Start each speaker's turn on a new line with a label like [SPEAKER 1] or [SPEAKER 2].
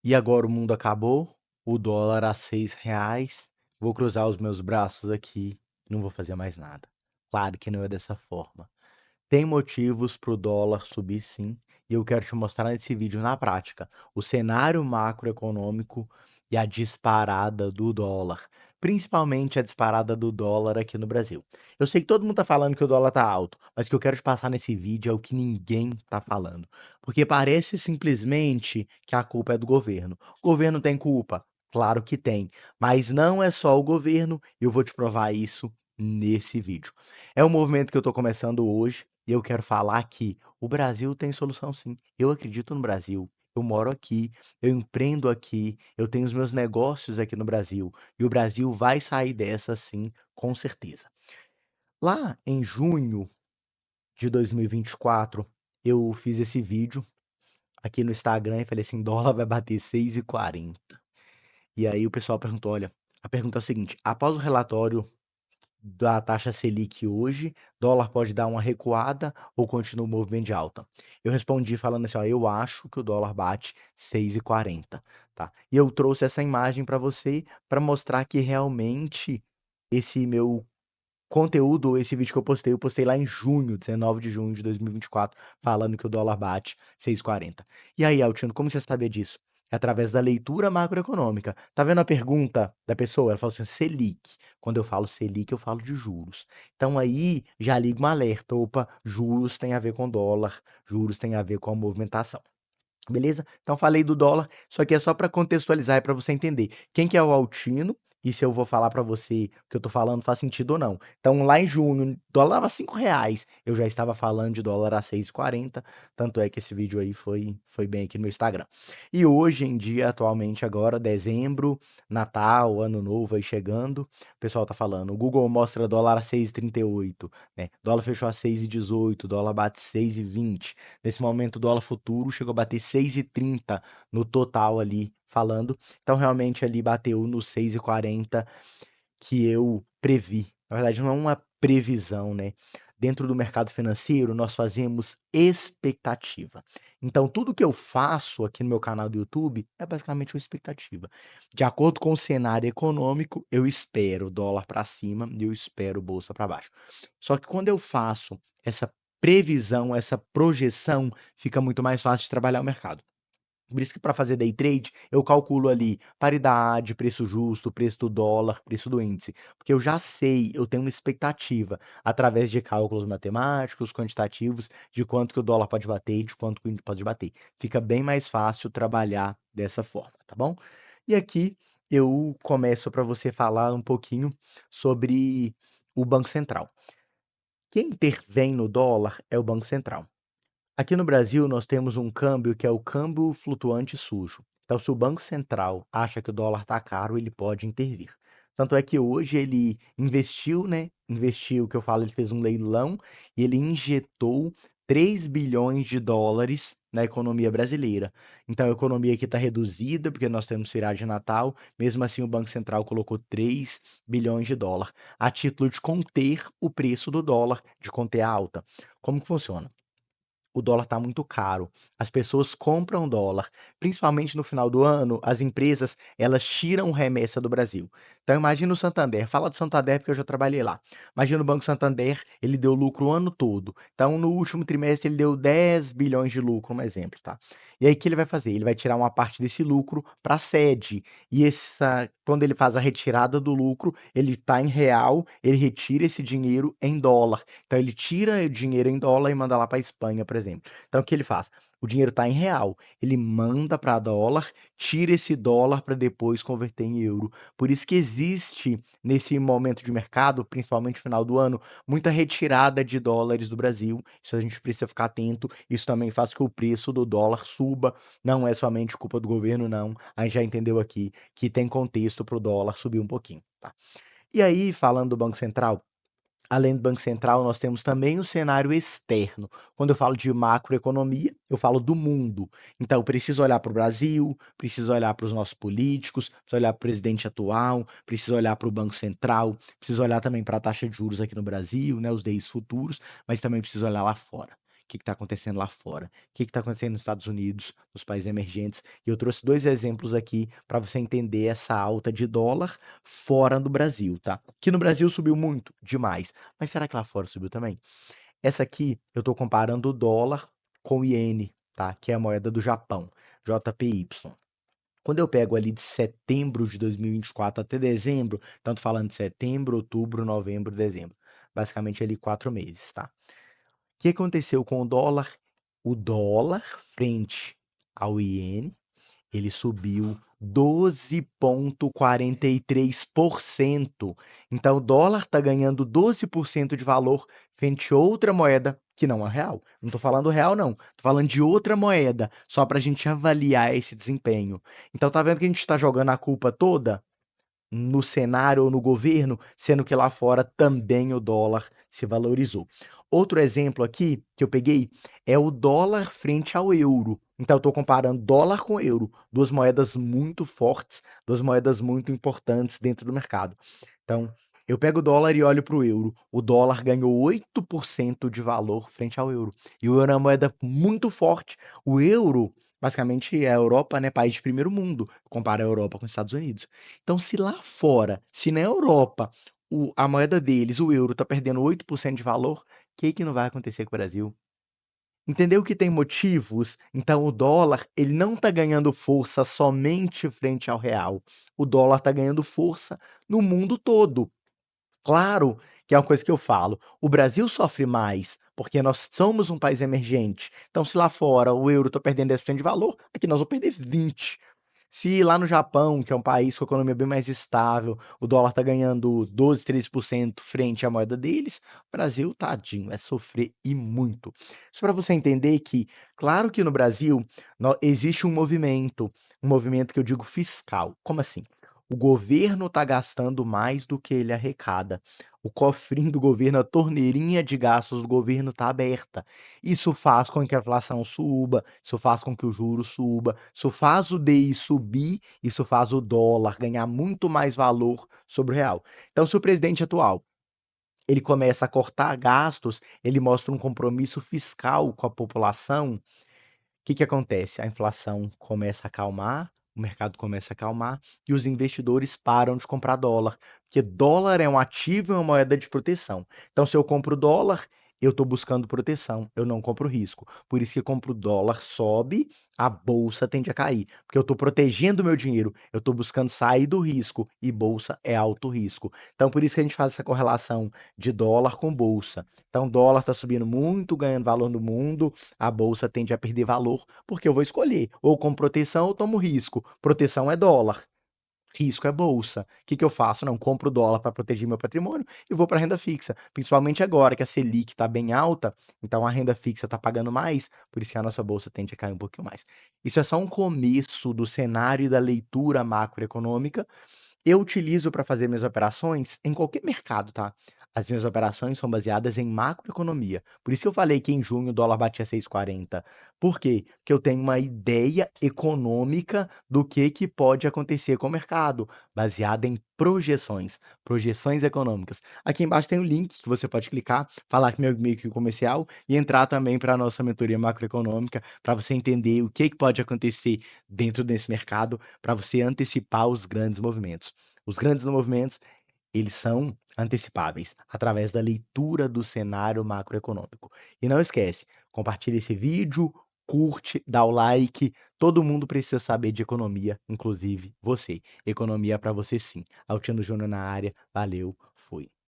[SPEAKER 1] E agora o mundo acabou, o dólar a R$ 6, vou cruzar os meus braços aqui, não vou fazer mais nada. Claro que não é dessa forma. Tem motivos para o dólar subir sim, e eu quero te mostrar nesse vídeo na prática o cenário macroeconômico e a disparada do dólar, principalmente a disparada do dólar aqui no Brasil. Eu sei que todo mundo está falando que o dólar está alto, mas o que eu quero te passar nesse vídeo é o que ninguém está falando, porque parece simplesmente que a culpa é do governo. O governo tem culpa? Claro que tem, mas não é só o governo, e eu vou te provar isso nesse vídeo. É um movimento que eu estou começando hoje e eu quero falar que o Brasil tem solução sim. Eu acredito no Brasil, eu moro aqui, eu empreendo aqui, eu tenho os meus negócios aqui no Brasil e o Brasil vai sair dessa sim, com certeza. Lá em junho de 2024, eu fiz esse vídeo aqui no Instagram e falei assim: dólar vai bater 6,40. E aí o pessoal perguntou: olha, a pergunta é a seguinte: após o relatório da taxa Selic hoje, dólar pode dar uma recuada ou continua o movimento de alta? Eu respondi falando assim, ó, eu acho que o dólar bate 6,40, tá? E eu trouxe essa imagem para você para mostrar que realmente esse meu conteúdo, esse vídeo que eu postei lá em junho, 19 de junho de 2024, falando que o dólar bate 6,40. E aí, Altino, como você sabia disso? É através da leitura macroeconômica. Tá vendo a pergunta da pessoa? Ela fala assim, Selic. Quando eu falo Selic, eu falo de juros. Então aí já liga um alerta. Opa, juros tem a ver com dólar, juros tem a ver com a movimentação. Beleza? Então falei do dólar, isso aqui é só para contextualizar e para você entender quem que é o Altino e se eu vou falar para você o que eu tô falando faz sentido ou não. Então lá em junho, dólar estava R$ 5, eu já estava falando de dólar a 6,40, tanto é que esse vídeo aí foi bem aqui no meu Instagram. E hoje em dia, atualmente agora, dezembro, Natal, Ano Novo aí chegando, o pessoal tá falando, o Google mostra dólar a 6,38, né? Dólar fechou a 6,18, dólar bate 6,20. Nesse momento, o dólar futuro chegou a bater 6,30 no total ali, falando. Então, realmente, ali bateu no 6,40 que eu previ. Na verdade, não é uma previsão, né? Dentro do mercado financeiro, nós fazemos expectativa. Então, tudo que eu faço aqui no meu canal do YouTube é basicamente uma expectativa. De acordo com o cenário econômico, eu espero dólar para cima e eu espero bolsa para baixo. Só que quando eu faço essa previsão, essa projeção, fica muito mais fácil de trabalhar o mercado. Por isso que para fazer day trade, eu calculo ali paridade, preço justo, preço do dólar, preço do índice, porque eu já sei, eu tenho uma expectativa, através de cálculos matemáticos, quantitativos, de quanto que o dólar pode bater e de quanto que o índice pode bater. Fica bem mais fácil trabalhar dessa forma, tá bom? E aqui eu começo para você falar um pouquinho sobre o Banco Central. Quem intervém no dólar é o Banco Central. Aqui no Brasil, nós temos um câmbio que é o câmbio flutuante sujo. Então, se o Banco Central acha que o dólar está caro, ele pode intervir. Tanto é que hoje ele investiu, né? Investiu, que eu falo, ele fez um leilão e ele injetou 3 bilhões de dólares na economia brasileira. Então, a economia aqui está reduzida, porque nós temos feriado de Natal. Mesmo assim, o Banco Central colocou 3 bilhões de dólares a título de conter o preço do dólar, de conter a alta. Como que funciona? O dólar está muito caro. As pessoas compram dólar, principalmente no final do ano, as empresas, elas tiram remessa do Brasil. Então imagina o Santander, fala do Santander porque eu já trabalhei lá. Imagina o Banco Santander, ele deu lucro o ano todo. Então no último trimestre ele deu 10 bilhões de lucro, um exemplo, tá? E aí o que ele vai fazer? Ele vai tirar uma parte desse lucro para a sede. E quando ele faz a retirada do lucro, ele está em real, ele retira esse dinheiro em dólar. Então ele tira o dinheiro em dólar e manda lá para a Espanha, por exemplo. Então o que ele faz? O dinheiro está em real, ele manda para dólar, tira esse dólar para depois converter em euro. Por isso que existe, nesse momento de mercado, principalmente no final do ano, muita retirada de dólares do Brasil. Isso a gente precisa ficar atento. Isso também faz que o preço do dólar suba. Não é somente culpa do governo, não. A gente já entendeu aqui que tem contexto para o dólar subir um pouquinho, tá? E aí, falando do Banco Central, além do Banco Central, nós temos também o cenário externo. Quando eu falo de macroeconomia, eu falo do mundo. Então, eu preciso olhar para o Brasil, preciso olhar para os nossos políticos, preciso olhar para o presidente atual, preciso olhar para o Banco Central, preciso olhar também para a taxa de juros aqui no Brasil, né, os DIs futuros, mas também preciso olhar lá fora. que está acontecendo lá fora, o que está acontecendo nos Estados Unidos, nos países emergentes. E eu trouxe 2 exemplos aqui para você entender essa alta de dólar fora do Brasil, tá? Que no Brasil subiu muito, demais. Mas será que lá fora subiu também? Essa aqui eu estou comparando o dólar com o iene, tá? Que é a moeda do Japão, JPY. Quando eu pego ali de setembro de 2024 até dezembro, tanto falando de setembro, outubro, novembro, dezembro, basicamente ali 4 meses, tá? O que aconteceu com o dólar? O dólar frente ao iene, ele subiu 12,43%. Então, o dólar está ganhando 12% de valor frente a outra moeda que não é real. Não estou falando real, não. Estou falando de outra moeda, só para a gente avaliar esse desempenho. Então, tá vendo que a gente está jogando a culpa toda no cenário ou no governo, sendo que lá fora também o dólar se valorizou. Outro exemplo aqui que eu peguei é o dólar frente ao euro. Então, eu estou comparando dólar com euro, 2 moedas muito fortes, 2 moedas muito importantes dentro do mercado. Então, eu pego o dólar e olho para o euro. O dólar ganhou 8% de valor frente ao euro. E o euro é uma moeda muito forte. O euro, basicamente, é a Europa, né? País de primeiro mundo. Compara a Europa com os Estados Unidos. Então, se lá fora, se na Europa, a moeda deles, o euro, está perdendo 8% de valor, o que não vai acontecer com o Brasil? Entendeu que tem motivos? Então o dólar, ele não está ganhando força somente frente ao real. O dólar está ganhando força no mundo todo. Claro que é uma coisa que eu falo, o Brasil sofre mais, porque nós somos um país emergente. Então, se lá fora o euro está perdendo 10% de valor, aqui nós vamos perder 20%. Se lá no Japão, que é um país com economia bem mais estável, o dólar está ganhando 12, 13% frente à moeda deles, o Brasil, tadinho, vai sofrer e muito. Isso para você entender que, claro que no Brasil existe um movimento que eu digo fiscal. Como assim? O governo está gastando mais do que ele arrecada. O cofrinho do governo, a torneirinha de gastos do governo está aberta. Isso faz com que a inflação suba, isso faz com que o juro suba, isso faz o DI subir, isso faz o dólar ganhar muito mais valor sobre o real. Então, se o presidente atual ele começa a cortar gastos, ele mostra um compromisso fiscal com a população, que acontece? A inflação começa a acalmar, o mercado começa a acalmar e os investidores param de comprar dólar, porque dólar é um ativo e uma moeda de proteção. Então, se eu compro dólar, eu estou buscando proteção, eu não compro risco. Por isso que compro dólar, sobe, a bolsa tende a cair, porque eu estou protegendo o meu dinheiro, eu estou buscando sair do risco e bolsa é alto risco. Então, por isso que a gente faz essa correlação de dólar com bolsa. Então, dólar está subindo muito, ganhando valor no mundo, a bolsa tende a perder valor, porque eu vou escolher, ou com proteção ou tomo risco. Proteção é dólar, risco é bolsa. O que eu faço? Não, compro dólar para proteger meu patrimônio e vou para a renda fixa. Principalmente agora que a Selic está bem alta, então a renda fixa está pagando mais, por isso que a nossa bolsa tende a cair um pouquinho mais. Isso é só um começo do cenário e da leitura macroeconômica. Eu utilizo para fazer minhas operações em qualquer mercado, tá? As minhas operações são baseadas em macroeconomia. Por isso que eu falei que em junho o dólar batia 6,40. Por quê? Porque eu tenho uma ideia econômica do que pode acontecer com o mercado, baseada em projeções, projeções econômicas. Aqui embaixo tem um link que você pode clicar, falar que meu e-mail comercial e entrar também para a nossa mentoria macroeconômica, para você entender o que pode acontecer dentro desse mercado, para você antecipar os grandes movimentos. Os grandes movimentos, eles são antecipáveis através da leitura do cenário macroeconômico. E não esquece, compartilha esse vídeo, curte, dá o like. Todo mundo precisa saber de economia, inclusive você. Economia é para você sim. Altino Júnior na área. Valeu, fui.